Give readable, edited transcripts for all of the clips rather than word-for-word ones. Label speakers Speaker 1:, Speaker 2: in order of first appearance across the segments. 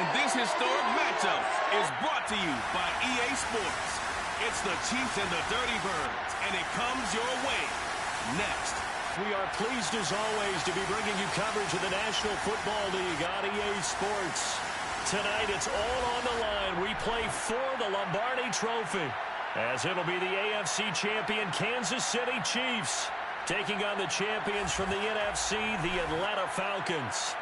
Speaker 1: And this historic matchup is brought to you by EA Sports. It's the Chiefs and the Dirty Birds, and it comes your way next.
Speaker 2: We are pleased, as always, to be bringing you coverage of the National Football League on EA Sports. Tonight, it's all on the line. We play for the Lombardi Trophy, as it'll be the AFC champion Kansas City Chiefs taking on the champions from the NFC, the Atlanta Falcons.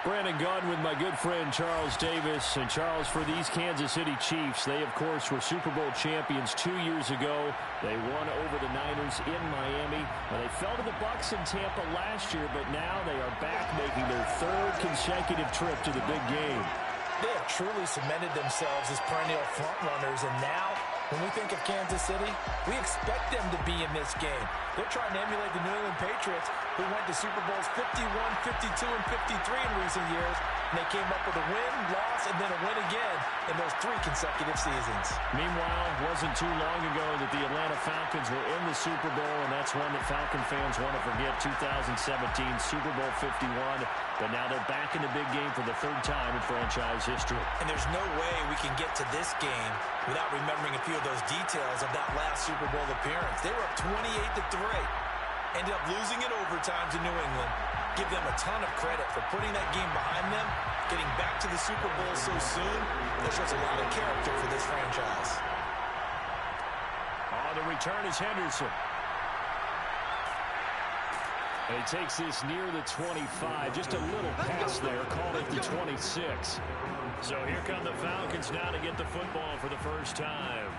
Speaker 2: Brandon Gaudin with my good friend Charles Davis. And Charles, for these Kansas City Chiefs, they, of course, were Super Bowl champions 2 years ago. They won over the Niners in Miami. They fell to the Bucs in Tampa last year, but now they are back making their third consecutive trip to the big game.
Speaker 3: They have truly cemented themselves as perennial frontrunners, and now, when we think of Kansas City, we expect them to be in this game. They're trying to emulate the New England Patriots, who went to Super Bowls 51, 52, and 53 in recent years, and they came up with a win, loss, and then a win again in those 3 consecutive seasons.
Speaker 2: Meanwhile, it wasn't too long ago that the Atlanta Falcons were in the Super Bowl, and that's one that Falcon fans want to forget, 2017 Super Bowl 51. But now they're back in the big game for the 3rd time in franchise history.
Speaker 3: And there's no way we can get to this game without remembering a few of those details of that last Super Bowl appearance. They were up 28-3. Ended up losing in overtime to New England. Give them a ton of credit for putting that game behind them, getting back to the Super Bowl so soon. That shows a lot of character for this franchise.
Speaker 2: The return is Henderson. And he takes this near the 25. Just a little pass there. Called it the 26. So here come the Falcons now to get the football for the first time.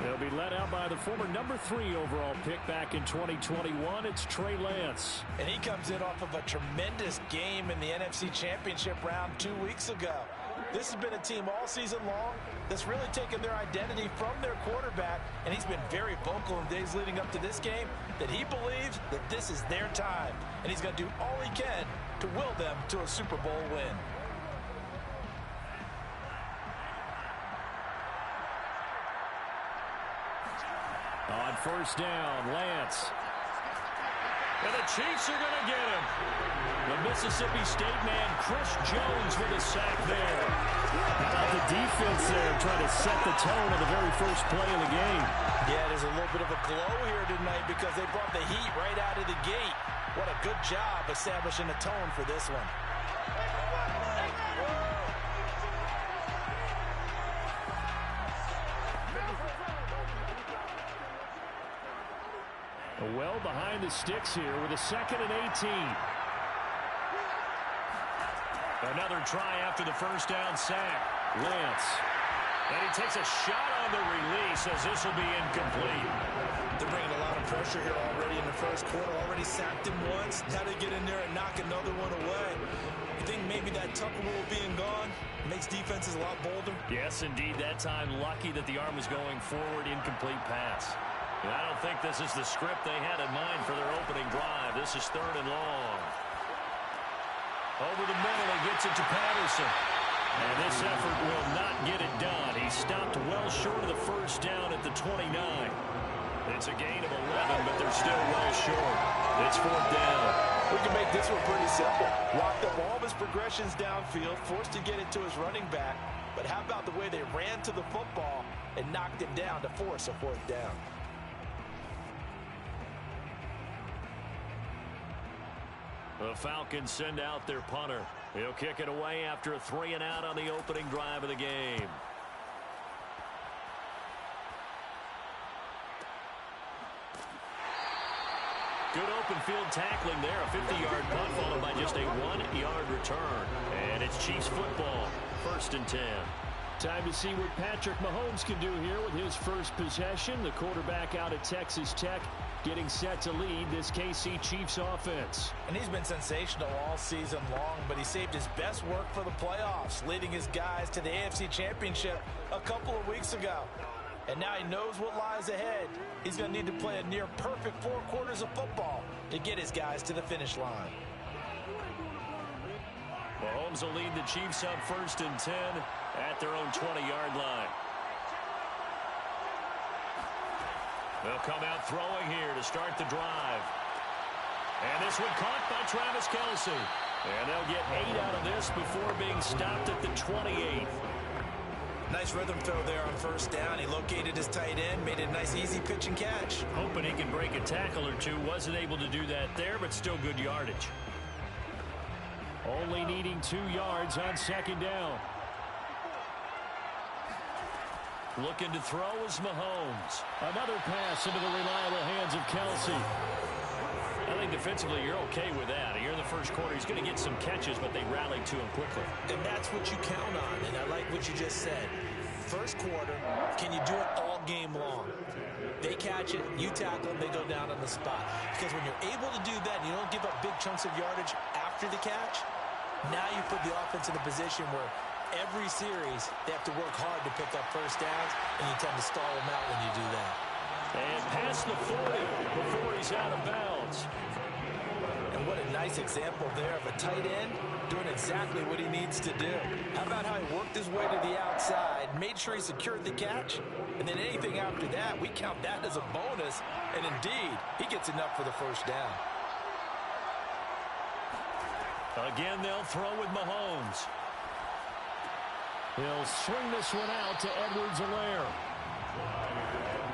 Speaker 2: They'll be led out by the former number 3 overall pick back in 2021. It's Trey Lance.
Speaker 3: And he comes in off of a tremendous game in the NFC Championship round 2 weeks ago. This has been a team all season long that's really taken their identity from their quarterback, and he's been very vocal in days leading up to this game that he believes that this is their time, and he's going to do all he can to will them to a Super Bowl win.
Speaker 2: On first down, Lance. And the Chiefs are going to get him. The Mississippi State man, Chris Jones, with a sack there. How about the defense there trying to set the tone on the very first play of the game?
Speaker 3: Yeah, there's a little bit of a glow here tonight because they brought the heat right out of the gate. What a good job establishing a tone for this one.
Speaker 2: Well behind the sticks here with a 2nd and 18. Another try after the first down sack. Lance. And he takes a shot on the release as this will be incomplete.
Speaker 3: They're bringing a lot of pressure here already in the first quarter. Already sacked him once. Now they get in there and knock another one away. You think maybe that Tucker rule being gone makes defenses a lot bolder?
Speaker 2: Yes, indeed. That time lucky that the arm was going forward. Incomplete pass. And I don't think this is the script they had in mind for their opening drive. This is 3rd and long. Over the middle, he gets it to Patterson. And this effort will not get it done. He stopped well short of the first down at the 29. It's a gain of 11, but they're still well short. It's 4th down.
Speaker 3: We can make this one pretty simple. Locked up all of his progressions downfield, forced to get it to his running back. But how about the way they ran to the football and knocked him down to force a 4th down?
Speaker 2: The Falcons send out their punter. He'll kick it away after a 3 and out on the opening drive of the game. Good open field tackling there. A 50-yard punt followed by just a 1-yard return. And it's Chiefs football. 1st and 10. Time to see what Patrick Mahomes can do here with his first possession. The quarterback out at Texas Tech getting set to lead this KC Chiefs offense.
Speaker 3: And he's been sensational all season long, but he saved his best work for the playoffs, leading his guys to the AFC Championship a couple of weeks ago. And now he knows what lies ahead. He's going to need to play a near-perfect 4 quarters of football to get his guys to the finish line.
Speaker 2: Mahomes will lead the Chiefs up 1st and 10 at their own 20-yard line. They'll come out throwing here to start the drive. And this one caught by Travis Kelce. And they'll get 8 out of this before being stopped at the 28.
Speaker 3: Nice rhythm throw there on first down. He located his tight end, made it a nice easy pitch and catch.
Speaker 2: Hoping he can break a tackle or two. Wasn't able to do that there, but still good yardage. Only needing 2 yards on second down. Looking to throw is Mahomes. Another pass into the reliable hands of Kelce. I think defensively you're okay with that. Here in the first quarter, he's going to get some catches, but they rallied to him quickly.
Speaker 3: And that's what you count on, and I like what you just said. First quarter, can you do it all game long? They catch it, you tackle them, they go down on the spot. Because when you're able to do that, and you don't give up big chunks of yardage after the catch, now you put the offense in a position where every series they have to work hard to pick up first downs, and you tend to stall them out when you do that.
Speaker 2: And past the 40 before he's out of bounds.
Speaker 3: And what a nice example there of a tight end doing exactly what he needs to do. How about how he worked his way to the outside, made sure he secured the catch, and then anything after that, we count that as a bonus, and indeed, he gets enough for the first down.
Speaker 2: Again, they'll throw with Mahomes. He'll swing this one out to Edwards-Helaire.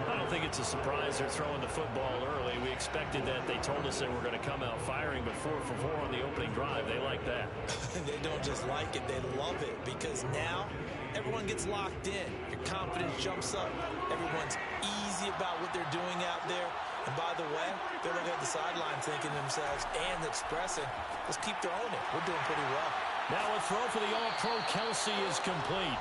Speaker 2: I don't think it's a surprise they're throwing the football early. We expected that. They told us they were going to come out firing, but 4 for 4 on the opening drive. They like that.
Speaker 3: They don't just like it, they love it, because now everyone gets locked in. Your confidence jumps up. Everyone's easy about what they're doing out there. And by the way, they're looking at the sideline thinking to themselves and expressing, let's keep throwing it. We're doing pretty well.
Speaker 2: Now a throw for the All-Pro Kelce is complete.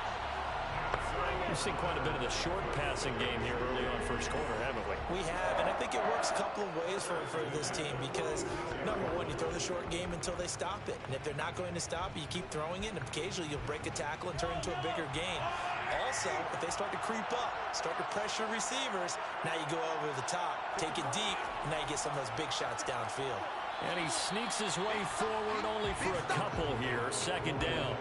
Speaker 2: We've seen quite a bit of the short passing game here early on first quarter, haven't we?
Speaker 3: We have, and I think it works a couple of ways for this team because, number one, you throw the short game until they stop it. And if they're not going to stop it, you keep throwing it, and occasionally you'll break a tackle and turn it into a bigger gain. Also, if they start to creep up, start to pressure receivers, now you go over the top, take it deep, and now you get some of those big shots downfield.
Speaker 2: And he sneaks his way forward only for a couple here, second down.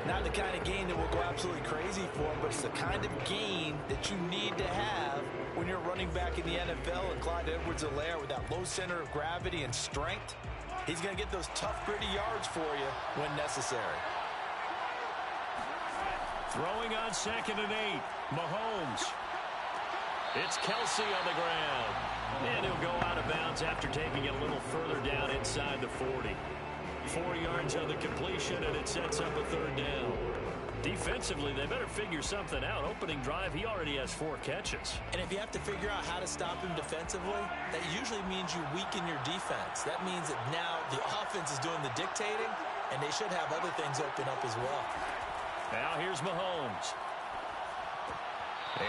Speaker 3: Not the kind of gain that will go absolutely crazy for him, but it's the kind of gain that you need to have when you're running back in the NFL. And Clyde Edwards-Helaire, with that low center of gravity and strength, he's going to get those tough, gritty yards for you when necessary.
Speaker 2: Throwing on 2nd and 8, Mahomes. It's Kelce on the ground. And he'll go out of bounds after taking it a little further down inside the 40. 4 yards on the completion, and it sets up a 3rd down. Defensively, they better figure something out. Opening drive, he already has 4 catches.
Speaker 3: And if you have to figure out how to stop him defensively, that usually means you weaken your defense. That means that now the offense is doing the dictating, and they should have other things open up as well.
Speaker 2: Now here's Mahomes.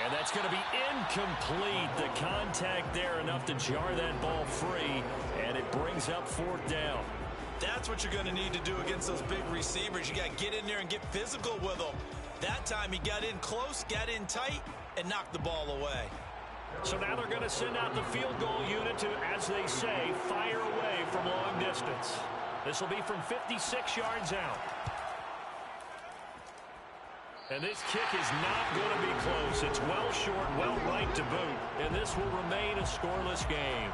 Speaker 2: And that's going to be incomplete. The contact there enough to jar that ball free, and it brings up 4th down.
Speaker 3: That's what you're going to need to do against those big receivers. You got to get in there and get physical with them. That time he got in close, got in tight, and knocked the ball away.
Speaker 2: So now they're going to send out the field goal unit to, as they say, fire away from long distance. This will be from 56 yards out. And this kick is not going to be close. It's well short, well right to boot. And this will remain a scoreless game.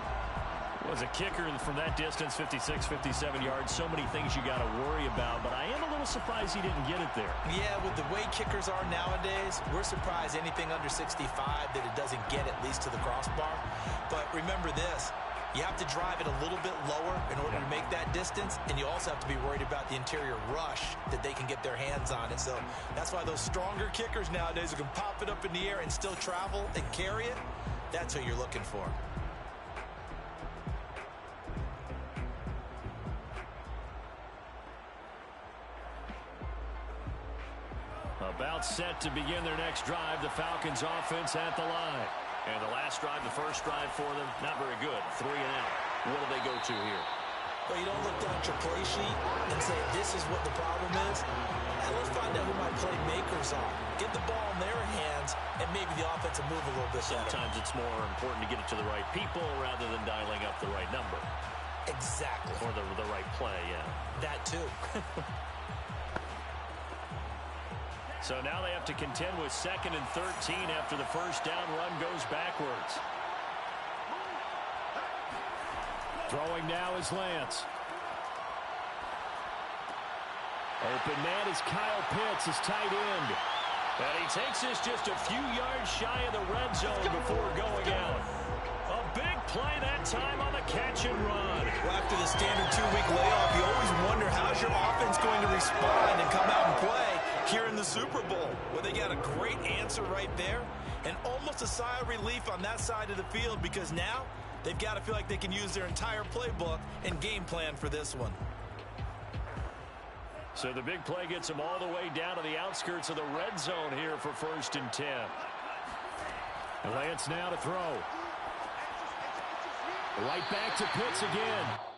Speaker 2: Was a kicker from that distance, 56, 57 yards. So many things you got to worry about, but I am a little surprised he didn't get it there.
Speaker 3: Yeah, with the way kickers are nowadays, we're surprised anything under 65 that it doesn't get at least to the crossbar. But remember this, you have to drive it a little bit lower in order to make that distance, and you also have to be worried about the interior rush that they can get their hands on it. So that's why those stronger kickers nowadays who can pop it up in the air and still travel and carry it, that's who you're looking for.
Speaker 2: About set to begin their next drive, the Falcons offense at the line. And the last drive, the first drive for them, not very good. 3 and out. What do they go to here?
Speaker 3: Well, you don't look down at your play sheet and say, this is what the problem is. Now, let's find out who my playmakers are. Get the ball in their hands, and maybe the offense will move a little bit better.
Speaker 2: Sometimes it's more important to get it to the right people rather than dialing up the right number.
Speaker 3: Exactly.
Speaker 2: Or the right play, yeah.
Speaker 3: That too.
Speaker 2: So now they have to contend with 2nd and 13 after the first down run goes backwards. Throwing now is Lance. Open man is Kyle Pitts, his tight end. And he takes this just a few yards shy of the red zone before going out. A big play that time on the catch and run.
Speaker 3: Well, after the standard 2-week layoff, you always wonder how's your offense going to respond and come out and play here in the Super Bowl. Well, they got a great answer right there and almost a sigh of relief on that side of the field because now they've got to feel like they can use their entire playbook and game plan for this one.
Speaker 2: So the big play gets them all the way down to the outskirts of the red zone here for 1st and 10. Lance now to throw. Right back to Pitts again.